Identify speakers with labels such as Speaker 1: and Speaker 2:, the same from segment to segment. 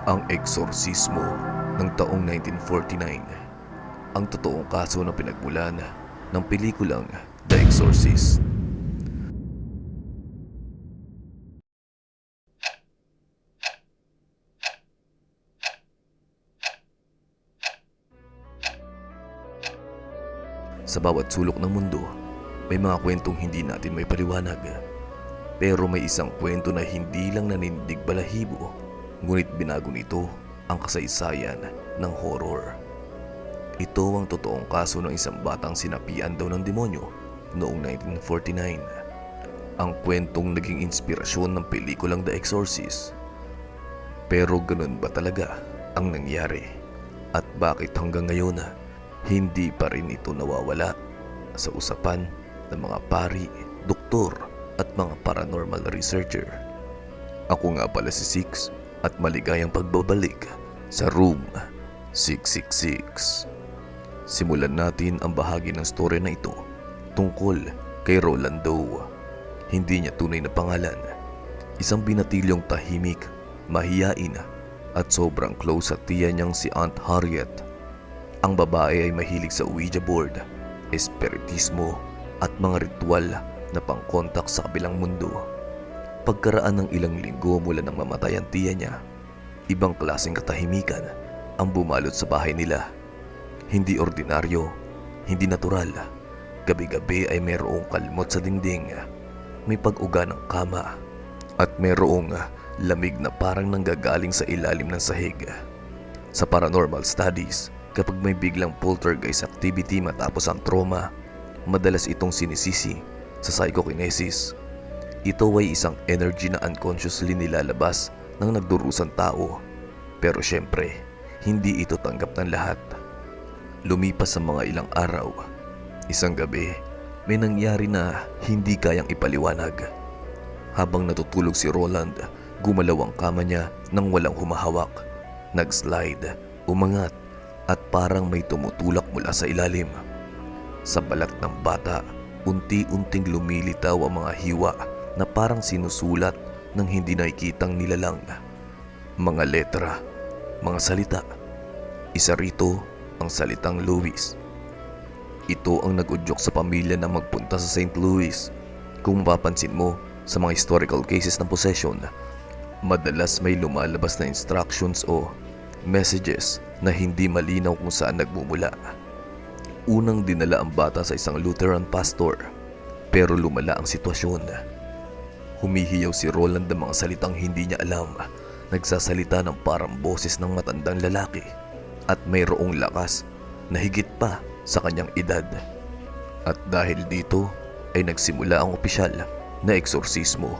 Speaker 1: Ang eksorsismo ng taong 1949, ang totoong kaso na pinagmulan ng pelikulang The Exorcist. Sa bawat sulok ng mundo, may mga kwentong hindi natin may paliwanag. Pero may isang kwento na hindi lang nanindig balahibo, ngunit binago nito ang kasaysayan ng horror. Ito ang totoong kaso ng isang batang sinapian daw ng demonyo noong 1949. Ang kwentong naging inspirasyon ng pelikulang The Exorcist. Pero ganun ba talaga ang nangyari? At bakit hanggang ngayon hindi pa rin ito nawawala sa usapan ng mga pari, doktor at mga paranormal researcher? Ako nga pala si Six at maligayang pagbabalik sa Room 666. Simulan natin ang bahagi ng story na ito tungkol kay Rolando. Hindi niya tunay na pangalan. Isang binatilyong tahimik, mahiyain at sobrang close sa tiya niyang si Aunt Harriet. Ang babae ay mahilig sa Ouija board, espiritismo at mga ritual na pangkontak sa kabilang mundo. Pagkaraan ng ilang linggo mula nang mamatay ang tiya niya, ibang klaseng katahimikan ang bumalot sa bahay nila. Hindi ordinaryo, hindi natural. Gabi-gabi ay mayroong kalmot sa dingding, may pag-uga ng kama, at mayroong lamig na parang nanggagaling sa ilalim ng sahig. Sa paranormal studies, kapag may biglang poltergeist activity matapos ang trauma, madalas itong sinisisi sa psychokinesis. Ito ay isang energy na unconsciously nilalabas ng nagdurusang tao. Pero syempre, hindi ito tanggap ng lahat. Lumipas ang mga ilang araw. Isang gabi, may nangyari na hindi kayang ipaliwanag. Habang natutulog si Roland, gumalaw ang kama niya nang walang humahawak. Nag-slide, umangat, at parang may tumutulak mula sa ilalim. Sa balat ng bata, unti-unting lumilitaw ang mga hiwa na parang sinusulat ng hindi nakikitang nilalang. Mga letra, mga salita. Isa rito ang salitang Louis. Ito ang nag-udyok sa pamilya na magpunta sa St. Louis. Kung mapapansin mo sa mga historical cases ng possession, madalas may lumalabas na instructions o messages na hindi malinaw kung saan nagmumula. Unang dinala ang bata sa isang Lutheran pastor, pero lumala ang sitwasyon. Humihiyaw si Roland ng mga salitang hindi niya alam. Nagsasalita ng parang boses ng matandang lalaki at mayroong lakas na higit pa sa kanyang edad. At dahil dito ay nagsimula ang opisyal na eksorsismo.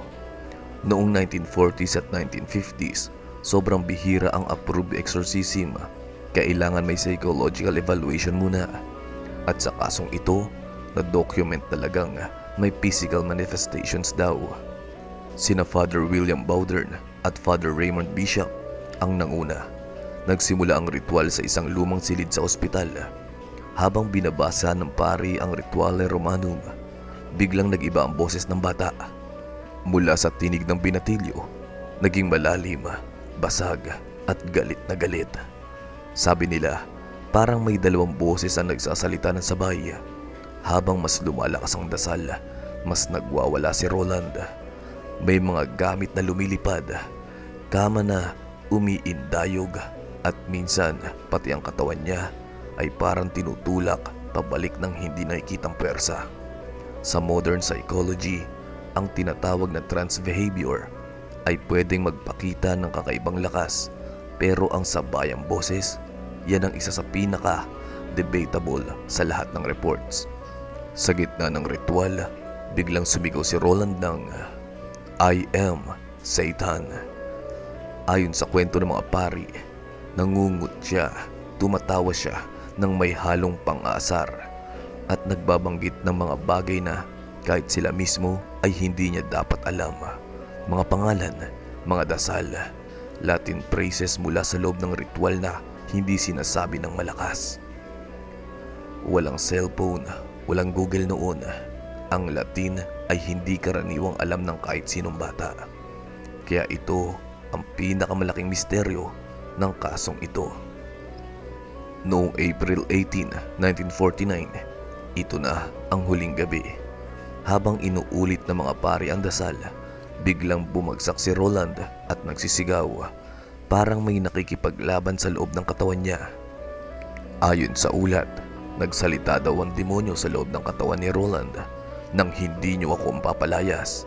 Speaker 1: Noong 1940s at 1950s, sobrang bihira ang approved exorcism. Kailangan may psychological evaluation muna. At sa kasong ito, na-document talagang may physical manifestations daw. Sina Father William Bowdern at Father Raymond Bishop ang nanguna. Nagsimula ang ritual sa isang lumang silid sa ospital. Habang binabasa ng pari ang Rituale Romanum, biglang nag-iba ang boses ng bata. Mula sa tinig ng binatilyo, naging malalim, basag at galit na galit. Sabi nila, parang may dalawang boses ang nagsasalita ng sabay. Habang mas lumalakas ang dasal, mas nagwawala si Roland. May mga gamit na lumilipad, kama na umiindayog, at minsan pati ang katawan niya ay parang tinutulak pabalik ng hindi nakikitang pwersa. Sa modern psychology, ang tinatawag na trance behavior ay pwedeng magpakita ng kakaibang lakas, pero ang sabayang boses, yan ang isa sa pinaka-debatable sa lahat ng reports. Sa gitna ng ritual, biglang sumigaw si Roland ng "I am Satan." Ayon sa kwento ng mga pari, nangungut siya, tumatawa siya ng may halong pang-aasar at nagbabanggit ng mga bagay na kahit sila mismo ay hindi niya dapat alam. Mga pangalan, mga dasal, Latin phrases mula sa loob ng ritual na hindi sinasabi ng malakas. Walang cellphone, walang Google noon. Ang Latin ay hindi karaniwang alam ng kahit sinong bata. Kaya ito ang pinakamalaking misteryo ng kasong ito. Noong April 18, 1949, ito na ang huling gabi. Habang inuulit ng mga pari ang dasal, biglang bumagsak si Roland at nagsisigaw. Parang may nakikipaglaban sa loob ng katawan niya. Ayon sa ulat, nagsalita daw ang demonyo sa loob ng katawan ni Roland nang hindi niyo ako mapapalayas.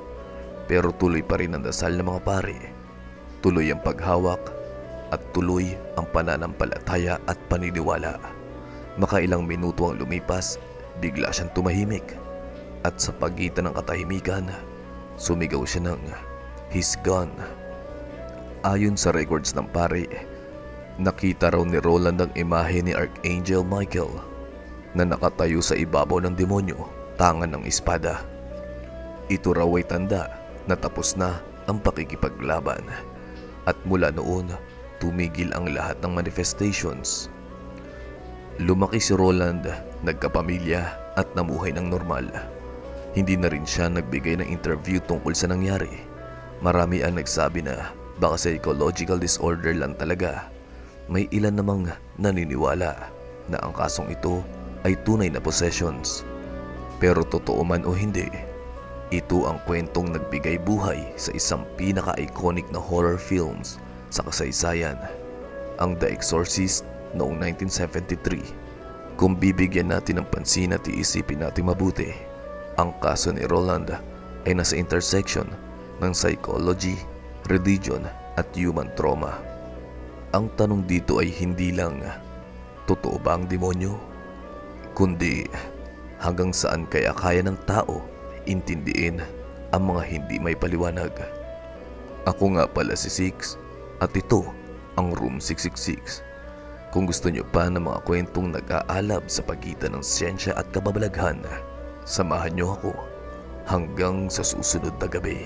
Speaker 1: Pero tuloy pa rin ang dasal ng mga pari. Tuloy ang paghawak at tuloy ang pananampalataya at paniniwala. Makailang minuto ang lumipas, bigla siyang tumahimik. At sa pagitan ng katahimikan, sumigaw siya ng, "He's gone." Ayon sa records ng pari, nakita raw ni Roland ang imahe ni Archangel Michael na nakatayo sa ibabaw ng demonyo, tangan ng espada. Ito raw ay tanda na tapos na ang pakikipaglaban. At mula noon, tumigil ang lahat ng manifestations. Lumaki si Roland, nagkapamilya at namuhay ng normal. Hindi na rin siya nagbigay ng interview tungkol sa nangyari. Marami ang nagsabi na baka psychological disorder lang talaga. May ilan namang naniniwala na ang kasong ito ay tunay na possessions. Pero totoo man o hindi, ito ang kwentong nagbigay buhay sa isang pinaka-iconic na horror films sa kasaysayan, ang The Exorcist noong 1973. Kung bibigyan natin ng pansin at iisipin natin mabuti, ang kaso ni Roland ay nasa intersection ng psychology, religion at human trauma. Ang tanong dito ay hindi lang, totoo ba ang demonyo? Kundi, hanggang saan kaya kaya ng tao intindihin ang mga hindi may paliwanag? Ako nga pala si Six at ito ang Room 666. Kung gusto nyo pa ng mga kwentong nag-aalab sa pagitan ng siyensya at kababalaghan, samahan nyo ako hanggang sa susunod na gabi.